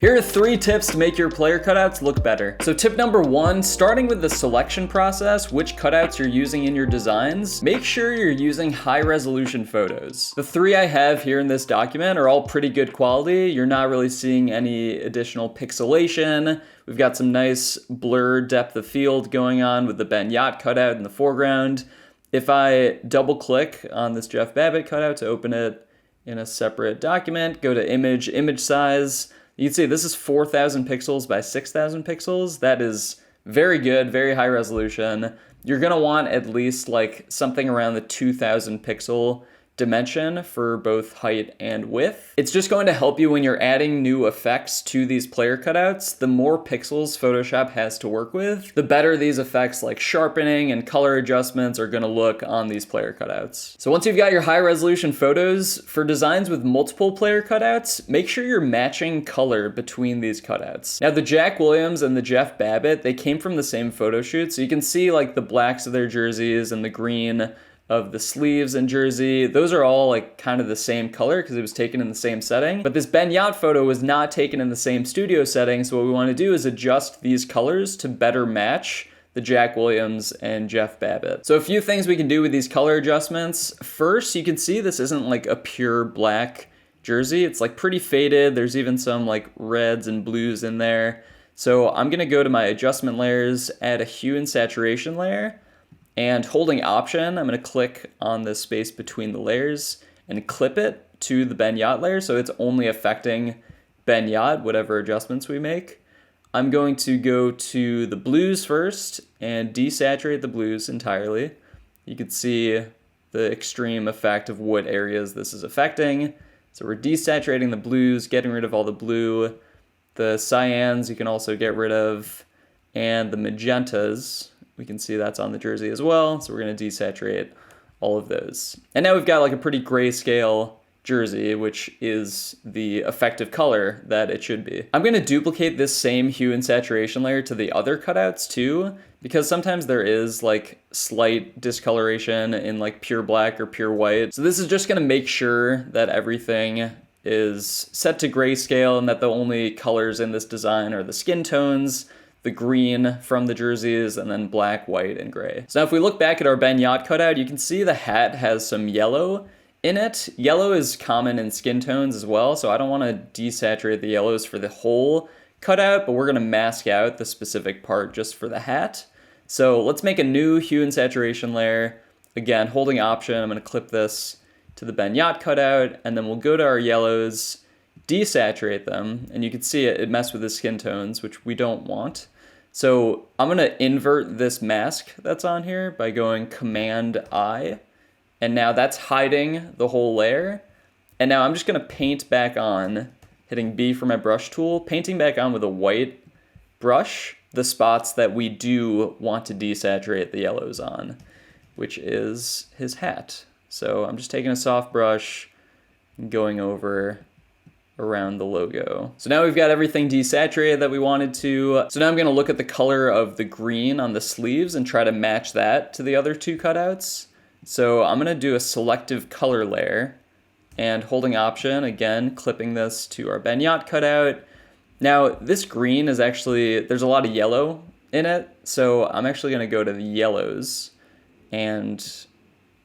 Here are 3 tips to make your player cutouts look better. So tip number 1, starting with the selection process, which cutouts you're using in your designs, make sure you're using high resolution photos. The 3 I have here in this document are all pretty good quality. You're not really seeing any additional pixelation. We've got some nice blur depth of field going on with the Ben Yacht cutout in the foreground. If I double click on this Jeff Babbitt cutout to open it in a separate document, go to image size, you can see this is 4,000 pixels by 6,000 pixels. That is very good, very high resolution. You're gonna want at least like something around the 2,000 pixel dimension for both height and width. It's just going to help you when you're adding new effects to these player cutouts. The more pixels Photoshop has to work with, the better these effects like sharpening and color adjustments are gonna look on these player cutouts. So once you've got your high resolution photos, for designs with multiple player cutouts, make sure you're matching color between these cutouts. Now the Jack Williams and the Jeff Babbitt, they came from the same photo shoot, so you can see like the blacks of their jerseys and the green of the sleeves and jersey. Those are all like kind of the same color because it was taken in the same setting. But this Ben Yacht photo was not taken in the same studio setting, so what we want to do is adjust these colors to better match the Jack Williams and Jeff Babbitt. So a few things we can do with these color adjustments. First, you can see this isn't like a pure black jersey. It's like pretty faded. There's even some like reds and blues in there. So I'm gonna go to my adjustment layers, add a hue and saturation layer, and holding Option, I'm gonna click on the space between the layers and clip it to the Ben Yacht layer, so it's only affecting Ben Yacht, whatever adjustments we make. I'm going to go to the blues first and desaturate the blues entirely. You can see the extreme effect of what areas this is affecting. So we're desaturating the blues, getting rid of all the blue. The cyans you can also get rid of, and the magentas. We can see that's on the jersey as well, so we're going to desaturate all of those. And now we've got like a pretty grayscale jersey, which is the effective color that it should be. I'm going to duplicate this same hue and saturation layer to the other cutouts too, because sometimes there is like slight discoloration in like pure black or pure white. So this is just going to make sure that everything is set to grayscale and that the only colors in this design are the skin tones, the green from the jerseys, and then black, white, and gray. So now if we look back at our Ben Yacht cutout, you can see the hat has some yellow in it. Yellow is common in skin tones as well, so I don't want to desaturate the yellows for the whole cutout, but we're gonna mask out the specific part just for the hat. So let's make a new hue and saturation layer. Again, holding Option, I'm gonna clip this to the Ben Yacht cutout, and then we'll go to our yellows, desaturate them, and you can see it messed with the skin tones, which we don't want. So I'm gonna invert this mask that's on here by going Command I, and now that's hiding the whole layer. And now I'm just gonna paint back on, hitting B for my brush tool, painting back on with a white brush the spots that we do want to desaturate the yellows on, which is his hat. So I'm just taking a soft brush and going over around the logo. So now we've got everything desaturated that we wanted to. So now I'm gonna look at the color of the green on the sleeves and try to match that to the other 2 cutouts. So I'm gonna do a selective color layer and holding Option, again, clipping this to our Ben Yacht cutout. Now this green is actually, there's a lot of yellow in it. So I'm actually gonna go to the yellows, and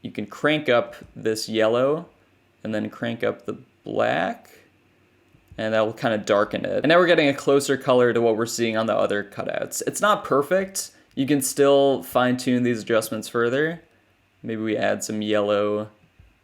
you can crank up this yellow and then crank up the black, and that will kind of darken it. And now we're getting a closer color to what we're seeing on the other cutouts. It's not perfect. You can still fine tune these adjustments further. Maybe we add some yellow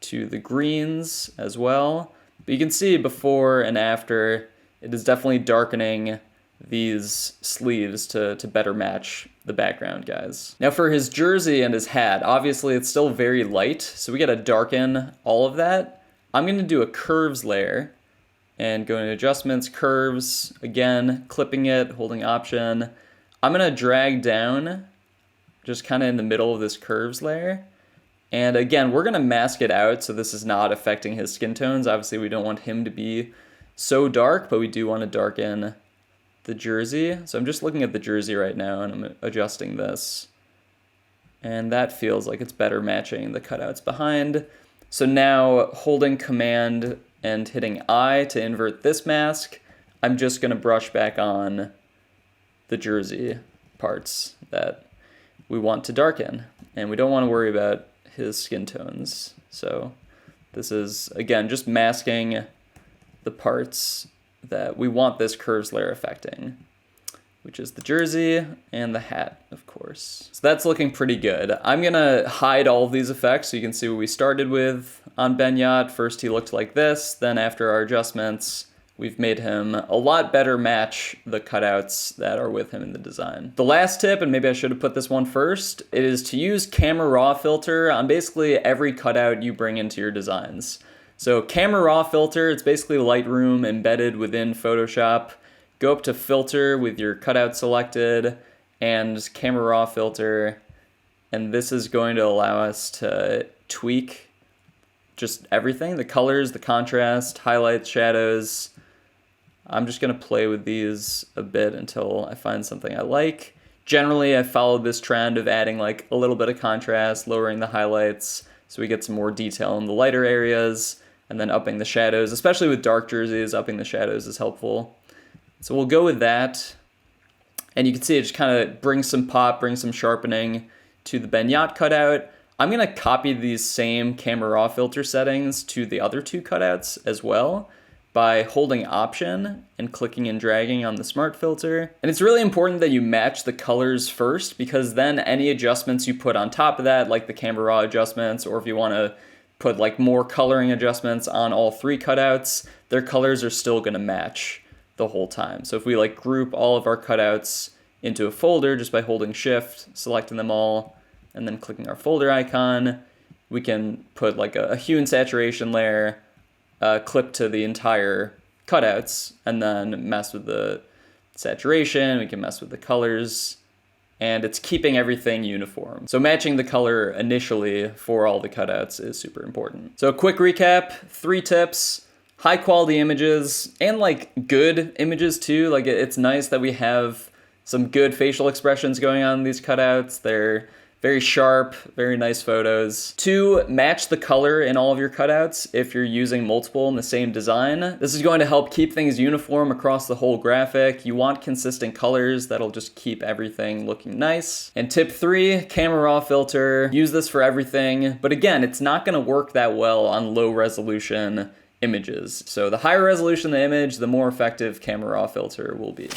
to the greens as well. But you can see before and after, it is definitely darkening these sleeves to better match the background, guys. Now for his jersey and his hat, obviously it's still very light, so we gotta darken all of that. I'm gonna do a curves layer, and go into adjustments, curves, again, clipping it, holding Option. I'm gonna drag down just kind of in the middle of this curves layer. And again, we're gonna mask it out so this is not affecting his skin tones. Obviously we don't want him to be so dark, but we do want to darken the jersey. So I'm just looking at the jersey right now and I'm adjusting this. And that feels like it's better matching the cutouts behind. So now holding Command and hitting I to invert this mask, I'm just gonna brush back on the jersey parts that we want to darken. And we don't want to worry about his skin tones. So this is, again, just masking the parts that we want this curves layer affecting, which is the jersey and the hat, of course. So that's looking pretty good. I'm gonna hide all of these effects so you can see what we started with on Benyat. First he looked like this, then after our adjustments, we've made him a lot better match the cutouts that are with him in the design. The last tip, and maybe I should have put this one first, is to use Camera Raw filter on basically every cutout you bring into your designs. So Camera Raw filter, it's basically Lightroom embedded within Photoshop. Go up to filter with your cutout selected and Camera Raw filter, and this is going to allow us to tweak just everything, the colors, the contrast, highlights, shadows. I'm just gonna play with these a bit until I find something I like. Generally, I followed this trend of adding like a little bit of contrast, lowering the highlights so we get some more detail in the lighter areas, and then upping the shadows, especially with dark jerseys, upping the shadows is helpful. So we'll go with that. And you can see it just kind of brings some pop, brings some sharpening to the Benyat cutout. I'm gonna copy these same Camera Raw filter settings to the other two cutouts as well by holding Option and clicking and dragging on the Smart filter. And it's really important that you match the colors first, because then any adjustments you put on top of that, like the Camera Raw adjustments, or if you wanna put like more coloring adjustments on all three cutouts, their colors are still gonna match the whole time. So if we like group all of our cutouts into a folder just by holding Shift, selecting them all, and then clicking our folder icon, we can put like a hue and saturation layer, clip to the entire cutouts, and then mess with the saturation, we can mess with the colors, and it's keeping everything uniform. So matching the color initially for all the cutouts is super important. So a quick recap, 3 tips: high quality images, and like good images too. Like it's nice that we have some good facial expressions going on in these cutouts. They're very sharp, very nice photos. 2, match the color in all of your cutouts if you're using multiple in the same design. This is going to help keep things uniform across the whole graphic. You want consistent colors, that'll just keep everything looking nice. And tip 3, Camera Raw filter. Use this for everything, but again, it's not gonna work that well on low resolution images. So the higher resolution the image, the more effective Camera Raw filter will be.